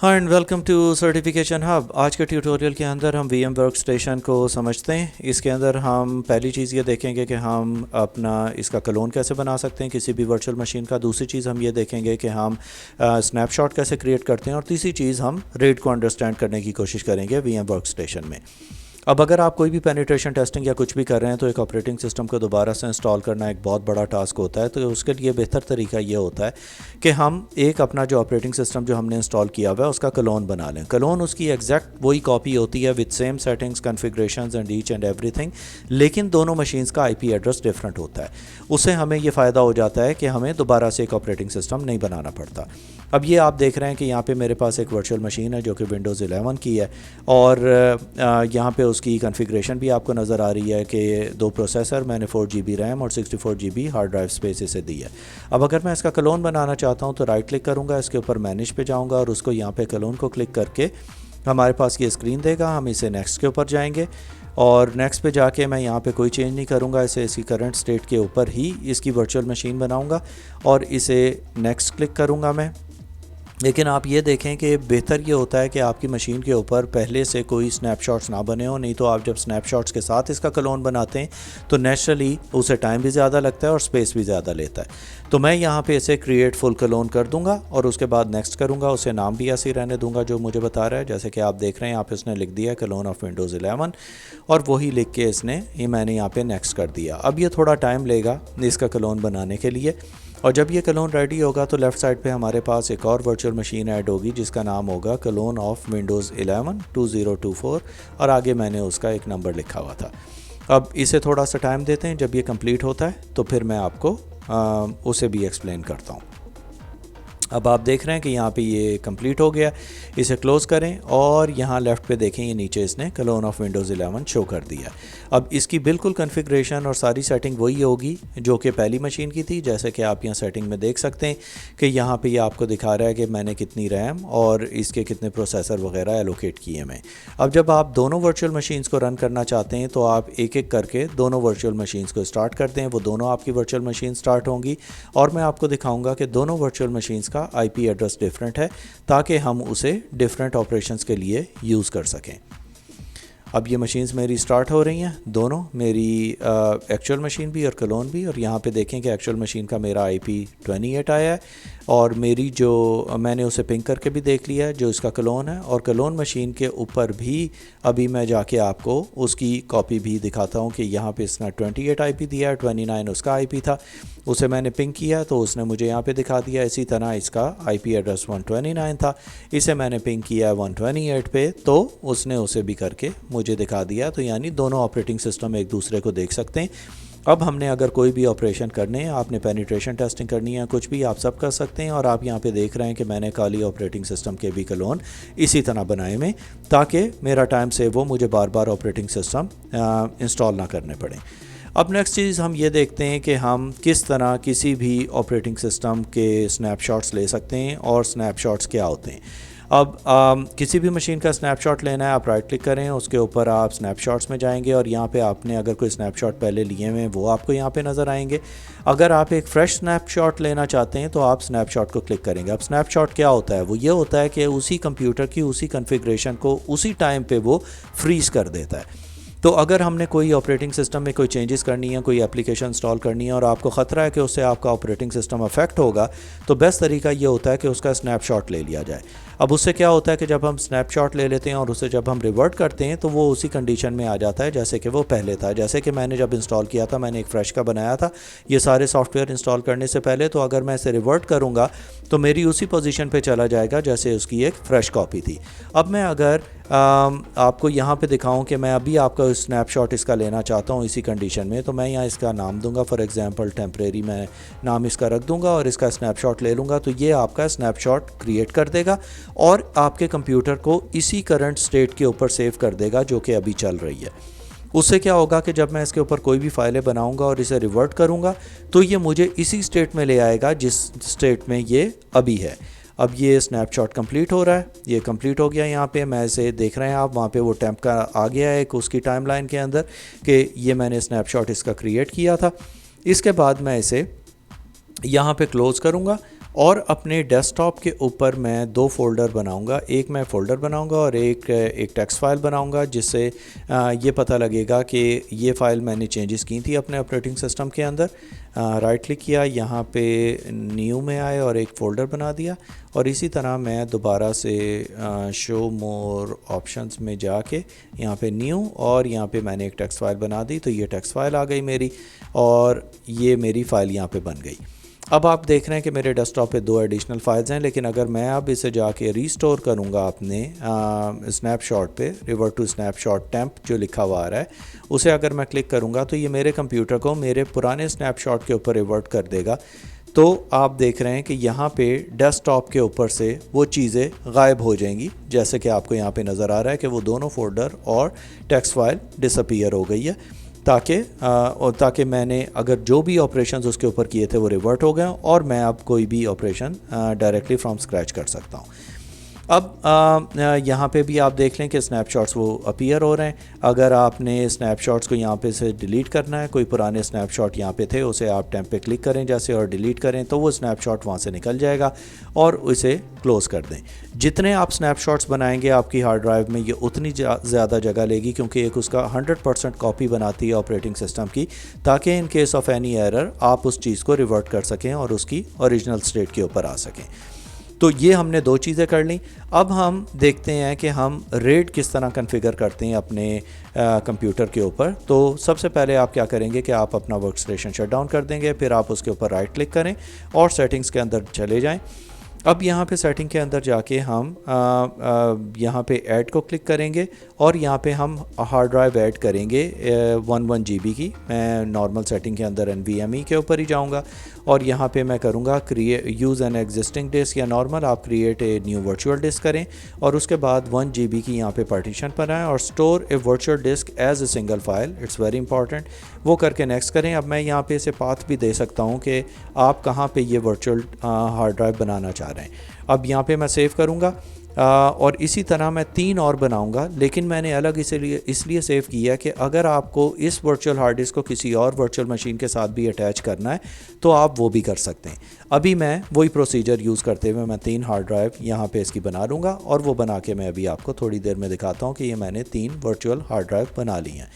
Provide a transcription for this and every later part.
हाँ and welcome to certification hub. आज के ट्यूटोरियल के अंदर हम वीएम वर्कस्टेशन को समझते हैं। इसके अंदर हम पहली चीज़ ये देखेंगे कि हम अपना इसका क्लोन कैसे बना सकते हैं किसी भी वर्चुअल मशीन का। दूसरी चीज़ हम ये देखेंगे कि हम स्नैपशॉट कैसे क्रिएट करते हैं। और तीसरी चीज़ हम रेड को अंडरस्टैंड करने की कोशिश करेंगे वीएम वर्कस्टेशन में। अब अगर आप कोई भी पेनिट्रेशन टेस्टिंग या कुछ भी कर रहे हैं तो एक ऑपरेटिंग सिस्टम को दोबारा से इंस्टॉल करना एक बहुत बड़ा टास्क होता है। तो उसके लिए बेहतर तरीका ये होता है कि हम एक अपना जो ऑपरेटिंग सिस्टम जो हमने इंस्टॉल किया हुआ है उसका क्लोन बना लें। क्लोन उसकी एग्जैक्ट वही कॉपी होती है with same settings, configurations and each and everything, लेकिन दोनों मशीन्स का आईपी एड्रेस डिफरेंट होता है। उससे हमें ये फ़ायदा हो जाता है कि हमें दोबारा से एक ऑपरेटिंग सिस्टम नहीं बनाना पड़ता। अब ये आप देख रहे हैं कि यहाँ पे मेरे पास एक वर्चुअल मशीन है जो कि विंडोज़ 11 की है और यहाँ पे उसकी कॉन्फ़िगरेशन भी आपको नज़र आ रही है कि 2 प्रोसेसर, मैंने 4 GB रैम और 64 GB हार्ड ड्राइव स्पेस इसे दी है। अब अगर मैं इसका क्लोन बनाना चाहता हूँ तो राइट क्लिक करूँगा, इसके ऊपर मैनेज पे जाऊँगा और उसको यहाँ पे क्लोन को क्लिक करके हमारे पास ये स्क्रीन देगा। हम इसे नेक्स्ट के ऊपर जाएंगे और नेक्स्ट पे जाके मैं यहाँ पे कोई चेंज नहीं करूँगा, इसे इसकी करंट स्टेट के ऊपर ही इसकी वर्चुअल मशीन बनाऊँगा और इसे नेक्स्ट क्लिक करूँगा मैं। लेकिन आप ये देखें कि बेहतर ये होता है कि आपकी मशीन के ऊपर पहले से कोई स्नैपशॉट्स ना बने हो, नहीं तो आप जब स्नैपशॉट्स के साथ इसका क्लोन बनाते हैं तो नेचुरली उसे टाइम भी ज़्यादा लगता है और स्पेस भी ज़्यादा लेता है। तो मैं यहाँ पे इसे क्रिएट फुल क्लोन कर दूंगा और उसके बाद नेक्स्ट करूँगा। उसे नाम भी ऐसे ही रहने दूंगा जो मुझे बता रहा है। जैसे कि आप देख रहे हैं यहाँ पे इसने लिख दिया क्लोन ऑफ विंडोज़ 11 और वही लिख के मैंने यहाँ पे नेक्स्ट कर दिया। अब ये थोड़ा टाइम लेगा इसका क्लोन बनाने के लिए और जब ये क्लोन रेडी होगा तो लेफ़्ट साइड पे हमारे पास एक और वर्चुअल मशीन ऐड होगी जिसका नाम होगा क्लोन ऑफ विंडोज़ 11 2024 और आगे मैंने उसका एक नंबर लिखा हुआ था। अब इसे थोड़ा सा टाइम देते हैं, जब ये कंप्लीट होता है तो फिर मैं आपको उसे भी एक्सप्लेन करता हूँ। अब आप देख रहे हैं कि यहाँ पे ये कंप्लीट हो गया। इसे क्लोज़ करें और यहाँ लेफ़्ट पे देखें ये नीचे इसने क्लोन ऑफ विंडोज़ 11 शो कर दिया। अब इसकी बिल्कुल कॉन्फ़िगरेशन और सारी सेटिंग वही होगी जो कि पहली मशीन की थी। जैसे कि आप यहाँ सेटिंग में देख सकते हैं कि यहाँ पे ये आपको दिखा रहा है कि मैंने कितनी रैम और इसके कितने प्रोसेसर वगैरह एलोकेट किए मैं। अब जब आप दोनों वर्चुअल मशीन्स को रन करना चाहते हैं तो आप एक एक करके दोनों वर्चुअल मशीन्स को स्टार्ट करते हैं। वो दोनों आपकी वर्चुअल मशीन स्टार्ट होंगी और मैं आपको दिखाऊँगा कि दोनों वर्चुअल मशीन्स का आईपी एड्रेस डिफरेंट है ताकि हम उसे डिफरेंट ऑपरेशंस के लिए यूज़ कर सकें। अब ये मशीन्स मेरी स्टार्ट हो रही हैं, दोनों मेरी एक्चुअल मशीन भी और क्लोन भी। और यहाँ पे देखें कि एक्चुअल मशीन का मेरा IP 28 आया है और मेरी जो मैंने उसे पिंग करके भी देख लिया है जो इसका क्लोन है। और क्लोन मशीन के ऊपर भी अभी मैं जाके आपको उसकी कॉपी भी दिखाता हूँ कि यहाँ पे इसने 28 IP दिया है, 29 उसका IP था। उसे मैंने पिंग किया तो उसने मुझे यहाँ पे दिखा दिया। इसी तरह इसका IP एड्रेस 129 था, इसे मैंने पिंग किया 128 पे तो उसने उसे भी करके मुझे दिखा दिया। तो यानी दोनों ऑपरेटिंग सिस्टम एक दूसरे को देख सकते हैं। अब हमने अगर कोई भी ऑपरेशन करने हैं, आपने पेनिट्रेशन टेस्टिंग करनी है, कुछ भी आप सब कर सकते हैं। और आप यहाँ पे देख रहे हैं कि मैंने खाली ऑपरेटिंग सिस्टम के भी क्लोन इसी तरह बनाए में ताकि मेरा टाइम सेव हो, मुझे बार बार ऑपरेटिंग सिस्टम इंस्टॉल ना करने पड़े। अब नेक्स्ट चीज़ हम ये देखते हैं कि हम किस तरह किसी भी ऑपरेटिंग सिस्टम के स्नैपशॉट्स ले सकते हैं और स्नैपशॉट्स क्या होते हैं। अब किसी भी मशीन का स्नैपशॉट लेना है, आप राइट क्लिक करें, उसके ऊपर आप स्नैपशॉट्स में जाएंगे और यहाँ पे आपने अगर कोई स्नैपशॉट पहले लिए हुए हैं वो आपको यहाँ पे नज़र आएंगे। अगर आप एक फ़्रेश स्नैपशॉट लेना चाहते हैं तो आप स्नैपशॉट को क्लिक करेंगे। अब स्नैपशॉट क्या होता है? वो ये होता है कि उसी कंप्यूटर की उसी कॉन्फ़िगरेशन को उसी टाइम पे वो फ्रीज़ कर देता है। तो अगर हमने कोई ऑपरेटिंग सिस्टम में कोई चेंजेस करनी है, कोई एप्लीकेशन इंस्टॉल करनी है और आपको ख़तरा है कि उससे आपका ऑपरेटिंग सिस्टम अफेक्ट होगा तो बेस्ट तरीका ये होता है कि उसका स्नैपशॉट ले लिया जाए। अब उससे क्या होता है कि जब हम स्नैपशॉट ले लेते हैं और उसे जब हम रिवर्ट करते हैं तो वो उसी कंडीशन में आ जाता है जैसे कि वो पहले था। जैसे कि मैंने जब इंस्टॉल किया था, मैंने एक फ़्रेश का बनाया था ये सारे सॉफ्टवेयर इंस्टॉल करने से पहले। तो अगर मैं इसे रिवर्ट करूँगा तो मेरी उसी पोजीशन पे चला जाएगा जैसे उसकी एक फ़्रेश कॉपी थी। अब मैं अगर आपको यहाँ पे दिखाऊं कि मैं अभी आपका स्नैपशॉट इसका लेना चाहता हूँ इसी कंडीशन में, तो मैं यहाँ इसका नाम दूंगा, फॉर एग्जांपल टेम्परेरी मैं नाम इसका रख दूंगा और इसका स्नैपशॉट ले लूँगा। तो ये आपका स्नैपशॉट क्रिएट कर देगा और आपके कंप्यूटर को इसी करंट स्टेट के ऊपर सेव कर देगा जो कि अभी चल रही है। उससे क्या होगा कि जब मैं इसके ऊपर कोई भी फाइलें बनाऊंगा और इसे रिवर्ट करूंगा तो ये मुझे इसी स्टेट में ले आएगा जिस स्टेट में ये अभी है। अब ये स्नैपशॉट कंप्लीट हो रहा है, ये कंप्लीट हो गया। यहाँ पे मैं इसे देख रहे हैं आप, वहाँ पे वो टेम्प का आ गया है एक उसकी टाइमलाइन के अंदर कि ये मैंने स्नैपशॉट इसका क्रिएट किया था। इसके बाद मैं इसे यहाँ पे क्लोज़ करूँगा और अपने डेस्कटॉप के ऊपर मैं दो फ़ोल्डर बनाऊंगा, एक मैं फ़ोल्डर बनाऊंगा और एक टेक्स्ट फाइल बनाऊंगा, जिससे ये पता लगेगा कि ये फ़ाइल मैंने चेंजेस की थी अपने ऑपरेटिंग सिस्टम के अंदर। राइट क्लिक किया, यहाँ पे न्यू में आए और एक फ़ोल्डर बना दिया। और इसी तरह मैं दोबारा से शो मोर ऑप्शंस में जाके यहाँ पे न्यू और यहाँ पे मैंने एक टेक्स्ट फाइल बना दी, तो ये टेक्स्ट फाइल आ गई मेरी और ये मेरी फ़ाइल यहाँ पे बन गई। अब आप देख रहे हैं कि मेरे डेस्कटॉप पे दो एडिशनल फाइल्स हैं, लेकिन अगर मैं अब इसे जाके रीस्टोर करूँगा अपने स्नैपशॉट पे, रिवर्ट टू स्नैपशॉट टेम्प जो लिखा हुआ आ रहा है, उसे अगर मैं क्लिक करूँगा तो ये मेरे कंप्यूटर को मेरे पुराने स्नैपशॉट के ऊपर रिवर्ट कर देगा। तो आप देख रहे हैं कि यहाँ पे डेस्कटॉप के ऊपर से वो चीज़ें गायब हो जाएंगी, जैसे कि आपको यहाँ पे नज़र आ रहा है कि वो दोनों फोल्डर और टेक्स्ट फाइल डिसअपीयर हो गई है, ताकि मैंने अगर जो भी ऑपरेशंस उसके ऊपर किए थे वो रिवर्ट हो गए और मैं अब कोई भी ऑपरेशन डायरेक्टली फ्रॉम स्क्रैच कर सकता हूँ। अब यहाँ पे भी आप देख लें कि स्नैपशॉट्स वो अपीयर हो रहे हैं। अगर आपने स्नैपशॉट्स को यहाँ पे से डिलीट करना है, कोई पुराने स्नैपशॉट यहाँ पे थे, उसे आप टैब पे क्लिक करें जैसे और डिलीट करें तो वो स्नैपशॉट वहाँ से निकल जाएगा और उसे क्लोज़ कर दें। जितने आप स्नैपशॉट्स बनाएंगे आपकी हार्ड ड्राइव में ये उतनी ज़्यादा जगह लेगी, क्योंकि एक उसका 100% कॉपी बनाती है ऑपरेटिंग सिस्टम की, ताकि in case of any error आप उस चीज़ को रिवर्ट कर सकें और उसकी ओरिजिनल स्टेट के ऊपर आ सकें। तो ये हमने दो चीज़ें कर ली। अब हम देखते हैं कि हम रेड किस तरह कॉन्फ़िगर करते हैं अपने कंप्यूटर के ऊपर। तो सबसे पहले आप क्या करेंगे कि आप अपना वर्कस्टेशन शट डाउन कर देंगे, फिर आप उसके ऊपर राइट क्लिक करें और सेटिंग्स के अंदर चले जाएं। अब यहाँ पे सेटिंग के अंदर जाके हम यहाँ पे ऐड को क्लिक करेंगे और यहाँ पे हम हार्ड ड्राइव ऐड करेंगे 1 GB की। मैं नॉर्मल सेटिंग के अंदर NVMe के ऊपर ही जाऊँगा और यहाँ पे मैं करूँगा यूज़ एन एग्जिस्टिंग डिस्क, या नॉर्मल आप create a new virtual disc करें और उसके बाद 1 GB की यहाँ पे पार्टीशन बनाएं और store a virtual disk as a single file. It's very important. वो करके नेक्स्ट करें। अब मैं यहाँ पे इसे पाथ भी दे सकता हूँ कि आप कहाँ पे ये वर्चुअल हार्ड ड्राइव बनाना चाह रहे हैं। अब यहाँ पे मैं सेव करूँगा और इसी तरह मैं 3 और बनाऊंगा, लेकिन मैंने अलग इसलिए सेव किया कि अगर आपको इस वर्चुअल हार्ड डिस्क को किसी और वर्चुअल मशीन के साथ भी अटैच करना है तो आप वो भी कर सकते हैं। अभी मैं वही प्रोसीजर यूज़ करते हुए मैं 3 हार्ड ड्राइव यहाँ पे इसकी बना लूँगा और वो बना के मैं अभी आपको थोड़ी देर में दिखाता हूँ कि ये मैंने 3 वर्चुअल हार्ड ड्राइव बना ली हैं।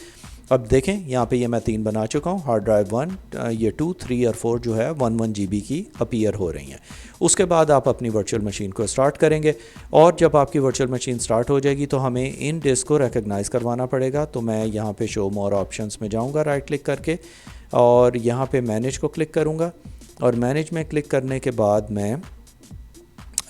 अब देखें यहाँ पे ये मैं 3 बना चुका हूँ। हार्ड ड्राइव 1, ये 2, 3 और 4 जो है 1 GB की अपीयर हो रही हैं। उसके बाद आप अपनी वर्चुअल मशीन को स्टार्ट करेंगे और जब आपकी वर्चुअल मशीन स्टार्ट हो जाएगी तो हमें इन डिस्क को रिकग्नाइज़ करवाना पड़ेगा। तो मैं यहाँ पे शो मोर ऑप्शंस में जाऊँगा राइट क्लिक करके और यहाँ पे मैनेज को क्लिक करूँगा और मैनेज में क्लिक करने के बाद मैं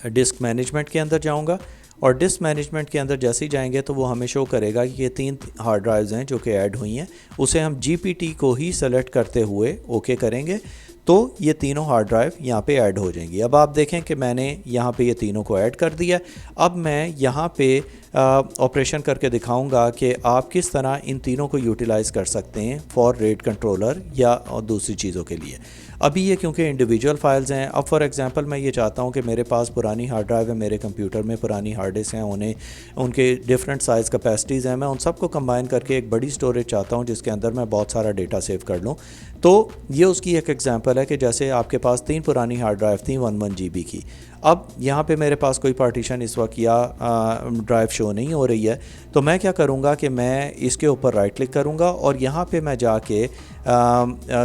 डिस्क मैनेजमेंट के अंदर जाऊँगा और डिस्क मैनेजमेंट के अंदर जैसे ही जाएंगे तो वो हमें शो करेगा कि ये 3 हार्ड ड्राइव्स हैं जो कि ऐड हुई हैं। उसे हम GPT को ही सेलेक्ट करते हुए ओके करेंगे तो ये तीनों हार्ड ड्राइव यहाँ पे ऐड हो जाएंगी। अब आप देखें कि मैंने यहाँ पे ये तीनों को ऐड कर दिया। अब मैं यहाँ पे ऑपरेशन करके दिखाऊंगा कि आप किस तरह इन तीनों को यूटिलाइज़ कर सकते हैं फॉर रेट कंट्रोलर या दूसरी चीज़ों के लिए। अभी ये क्योंकि इंडिविजुअल फाइल्स हैं, अब फॉर एग्जांपल मैं ये चाहता हूँ कि मेरे पास पुरानी हार्ड ड्राइव है, मेरे कंप्यूटर में पुरानी हार्ड डिस्क हैं, उन्हें उनके डिफरेंट साइज़ कैपेसिटीज़ हैं, मैं उन सबको कंबाइन करके एक बड़ी स्टोरेज चाहता हूँ जिसके अंदर मैं बहुत सारा डेटा सेव कर लूँ। तो ये उसकी एक एग्जांपल है कि जैसे आपके पास 3 पुरानी हार्ड ड्राइव थी 1 GB की। अब यहाँ पे मेरे पास कोई पार्टीशन इस वक्त या ड्राइव शो नहीं हो रही है, तो मैं क्या करूँगा कि मैं इसके ऊपर राइट क्लिक करूँगा और यहाँ पे मैं जाके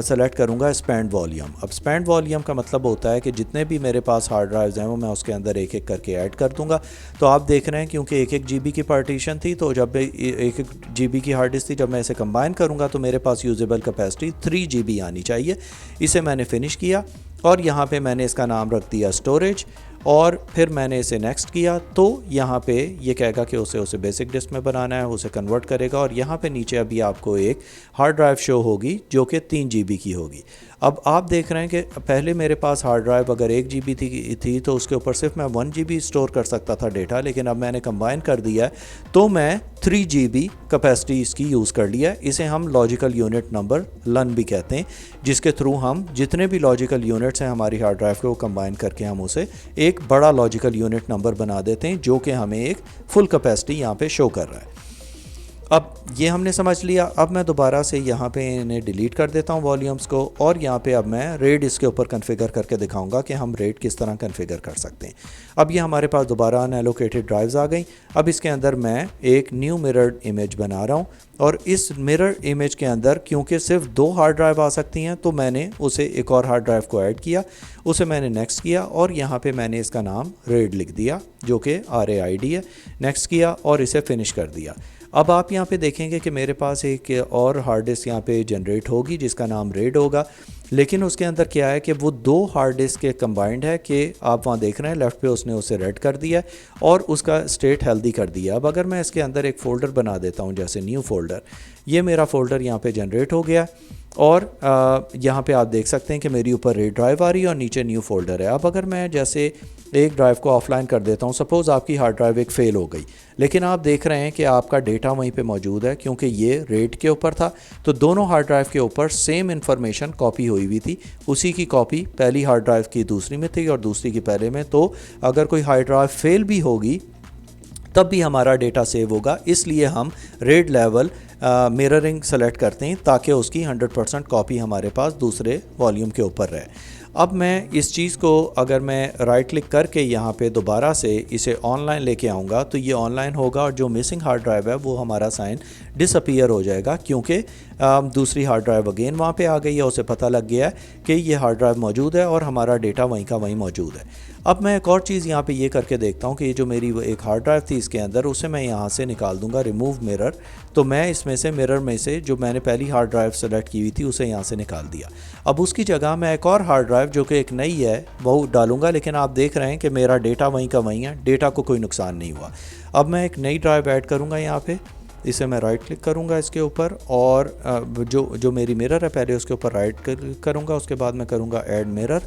सेलेक्ट करूँगा स्पेंड वॉल्यूम। अब स्पेंड वॉल्यूम का मतलब होता है कि जितने भी मेरे पास हार्ड ड्राइव्स हैं वो मैं उसके अंदर एक एक करके ऐड कर दूँगा। तो आप देख रहे हैं क्योंकि 1 GB की पार्टीशन थी, तो जब 1 GB की हार्ड डिस्क थी, जब मैं इसे कंबाइन करूँगा तो मेरे पास यूजेबल कैपेसिटी 3 GB आनी चाहिए। इसे मैंने फिनिश किया और यहाँ पे मैंने इसका नाम रख दिया स्टोरेज और फिर मैंने इसे नेक्स्ट किया। तो यहाँ पे ये कहेगा कि उसे बेसिक डिस्क में बनाना है, उसे कन्वर्ट करेगा और यहाँ पे नीचे अभी आपको एक हार्ड ड्राइव शो होगी जो कि 3 GB की होगी। अब आप देख रहे हैं कि पहले मेरे पास हार्ड ड्राइव अगर 1 GB थी तो उसके ऊपर सिर्फ मैं 1 GB स्टोर कर सकता था डेटा, लेकिन अब मैंने कंबाइन कर दिया है तो मैं 3 GB कैपेसिटी इसकी यूज़ कर लिया है। इसे हम लॉजिकल यूनिट नंबर लन भी कहते हैं, जिसके थ्रू हम जितने भी लॉजिकल यूनिट्स हैं हमारी हार्ड ड्राइव को कंबाइन करके हम उसे एक बड़ा लॉजिकल यूनिट नंबर बना देते हैं जो कि हमें एक फुल कैपेसिटी यहाँ पे शो कर रहा है। अब ये हमने समझ लिया। अब मैं दोबारा से यहाँ पे इन्हें डिलीट कर देता हूँ वॉल्यूम्स को, और यहाँ पे अब मैं रेड इसके ऊपर कॉन्फ़िगर करके दिखाऊंगा कि हम रेड किस तरह कॉन्फ़िगर कर सकते हैं। अब ये हमारे पास दोबारा अनएलोकेटेड ड्राइव्स आ गई। अब इसके अंदर मैं एक न्यू मिरर्ड इमेज बना रहा हूँ, और इस मिरर इमेज के अंदर क्योंकि सिर्फ 2 हार्ड ड्राइव आ सकती हैं, तो मैंने उसे एक और हार्ड ड्राइव को ऐड किया, उसे मैंने नेक्स्ट किया, और यहाँ पे मैंने इसका नाम रेड लिख दिया जो कि RAID है। नेक्स्ट किया और इसे फिनिश कर दिया। अब आप यहाँ पे देखेंगे कि मेरे पास एक और हार्ड डिस्क यहाँ पे जनरेट होगी जिसका नाम रेड होगा, लेकिन उसके अंदर क्या है कि वो 2 हार्ड डिस्क के कंबाइंड है कि आप वहाँ देख रहे हैं लेफ़्ट पे उसने उसे रेड कर दिया है और उसका स्टेट हेल्दी कर दिया। अब अगर मैं इसके अंदर एक फ़ोल्डर बना देता हूँ, जैसे न्यू फ़ोल्डर, ये मेरा फ़ोल्डर यहाँ पे जनरेट हो गया, और यहाँ पे आप देख सकते हैं कि मेरी ऊपर रेड ड्राइव आ रही है और नीचे न्यू फ़ोल्डर है। अब अगर मैं जैसे एक ड्राइव को ऑफलाइन कर देता हूँ, सपोज़ आपकी हार्ड ड्राइव एक फ़ेल हो गई, लेकिन आप देख रहे हैं कि आपका डेटा वहीं पे मौजूद है क्योंकि ये रेड के ऊपर था, तो दोनों हार्ड ड्राइव के ऊपर सेम इन्फॉर्मेशन कॉपी हुई थी। उसी की कॉपी पहली हार्ड ड्राइव की दूसरी में थी और दूसरी की पहले में, तो अगर कोई हार्ड ड्राइव फेल भी होगी तब भी हमारा डेटा सेव होगा। इसलिए हम रेड लेवल मिररिंग सेलेक्ट करते हैं ताकि उसकी 100% कॉपी हमारे पास दूसरे वॉल्यूम के ऊपर रहे। अब मैं इस चीज़ को अगर मैं राइट क्लिक करके यहाँ पे दोबारा से इसे ऑनलाइन लेके आऊँगा तो ये ऑनलाइन होगा, और जो मिसिंग हार्ड ड्राइव है वो हमारा साइन डिसअपीयर हो जाएगा क्योंकि दूसरी हार्ड ड्राइव अगेन वहाँ पे आ गई है, उसे पता लग गया है कि ये हार्ड ड्राइव मौजूद है और हमारा डेटा वहीं का वहीं मौजूद है। अब मैं एक और चीज़ यहाँ पे ये करके देखता हूँ कि ये जो मेरी एक हार्ड ड्राइव थी इसके अंदर, उसे मैं यहाँ से निकाल दूँगा रिमूव मिरर। तो मैं इसमें से मिरर में से जो मैंने पहली हार्ड ड्राइव सेलेक्ट की हुई थी उसे यहाँ से निकाल दिया। अब उसकी जगह मैं एक और हार्ड ड्राइव जो कि एक नई है वो डालूँगा, लेकिन आप देख रहे हैं कि मेरा डेटा वहीं का वहीं है, डेटा को कोई नुकसान नहीं हुआ। अब मैं एक नई ड्राइव ऐड करूँगा यहाँ पे, इसे मैं राइट क्लिक करूँगा इसके ऊपर, और जो मेरी मिरर है पहले उसके ऊपर राइट क्लिक करूँगा, उसके बाद मैं करूँगा ऐड मिरर,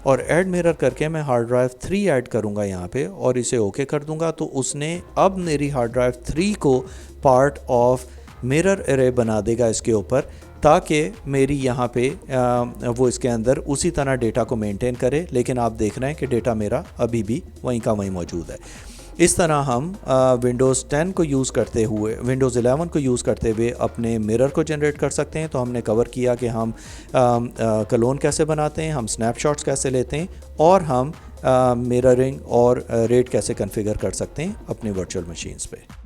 और ऐड मिरर करके मैं हार्ड ड्राइव 3 ऐड करूँगा यहाँ पे और इसे ओके कर दूँगा। तो उसने अब मेरी हार्ड ड्राइव 3 को पार्ट ऑफ मिरर एरे बना देगा इसके ऊपर, ताकि मेरी यहाँ पे वो इसके अंदर उसी तरह डेटा को मेंटेन करे। लेकिन आप देख रहे हैं कि डेटा मेरा अभी भी वहीं का वहीं मौजूद है। इस तरह हम विंडोज़ 10 को यूज़ करते हुए, विंडोज़ 11 को यूज़ करते हुए अपने मिरर को जनरेट कर सकते हैं। तो हमने कवर किया कि हम क्लोन कैसे बनाते हैं, हम स्नैपशॉट्स कैसे लेते हैं, और हम मिररिंग और रेट कैसे कॉन्फ़िगर कर सकते हैं अपने वर्चुअल मशीन्स पे।